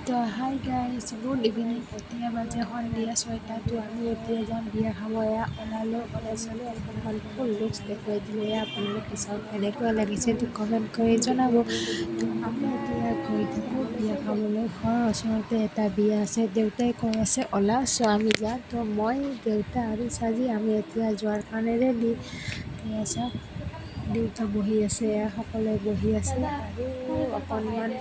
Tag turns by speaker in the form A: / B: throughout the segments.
A: তো hi guys, good evening. এতিয়া বাজে সন্ধিয়া 6টাতো আমি এতিয়া যাম বিয়া খাব। ওলালোঁ, ওলাই চলি অকণমান ফুল লুকছ দেখুৱাই দিলোঁ। আপোনালোকে চাওক কেনেকুৱা লাগিছে তো কমেণ্ট কৰি জনাব। তো আমি এতিয়া গৈ থাকোঁ বিয়া খাবলৈ। ঘৰৰ ওচৰতে এটা বিয়া আছে, দেউতাই কৈ আছে ওলা, চ' আমি যাম। তো মই, দেউতা আৰু চাজি আমি এতিয়া যোৱাৰ কাৰণে ৰেডি। এয়া চাওক, দেউতা বহি আছে, সকলোৱে বহি আছে আৰু অকণমান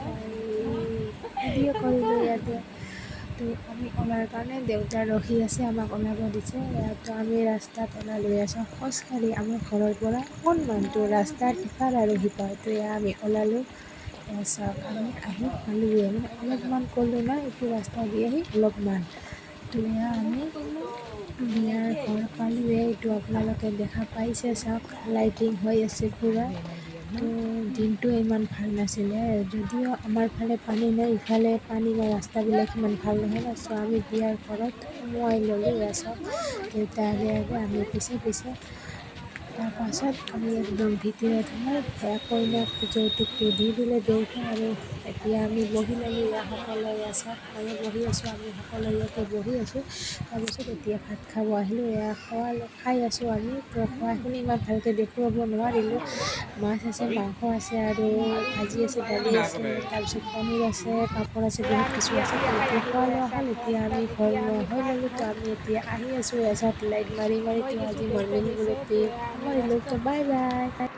A: ভিডিঅ' কৰিলোঁ ইয়াতে। তো আমি ওলাৰ কাৰণে দেউতা ৰখি আছে, আমাক ওলাব দিছে। তো আমি ৰাস্তাত ওলালোঁ। আছোঁ খোজকাঢ়ি আমাৰ ঘৰৰ পৰা অকণমানটো ৰাস্তাৰ সিপাৰ আৰু সিপাৰ। তো আমি ওলালোঁ। চাওক আমি আহি পালোঁৱে, মানে অলপমান ক'লোঁ না এইটো ৰাস্তা দি আহি অলপমান। তো আমি বিয়াৰ ঘৰ পালোঁৱে। এইটো আপোনালোকে দেখা পাইছে, চাওক লাইটিং হৈ আছে পূৰা। তো দিনটো ইমান ভাল নাছিলে, যদিও আমাৰ ফালে পানী নাই, ইফালে পানী নাই, ৰাস্তাবিলাক ইমান ভাল নহয় ন। চ' আমি বিয়াৰ ঘৰত সোমোৱাই ল'লোঁ। চাওক দেউতা আগে আগে, আমি পিছে পিছে। তাৰপাছত আমি একদম ভিতৰত সোমাই কইনাক যৌতুকটো দি দিলে দেউতা। আৰু এতিয়া আমি বহি ল'লোঁ সকলোৱে। চাওক ময়ো বহি আছোঁ, আমি সকলো ইয়াতে বহি আছোঁ। তাৰপিছত এতিয়া ভাত খাব আহিলোঁ। খাই আছোঁ আমি। তো খোৱাখিনি ইমান ভালকৈ দেখুৱাব নোৱাৰিলোঁ। মাছ আছে, মাংস আছে আৰু ভাজি আছে, দালি আছে, তাৰপিছত পনীৰ আছে, পাপৰ আছে, বহুত কিছু আছে। তো এতিয়া খোৱা লোৱা হ'ল, এতিয়া আমি ঘৰ হৈ ল'লোঁ। তো আমি এতিয়া আহি আছোঁ এজাত লাইট মাৰি মাৰি। তো আজি মোৰ মিনি ব্লগটো সামৰিলোঁ। তো বাই বাই।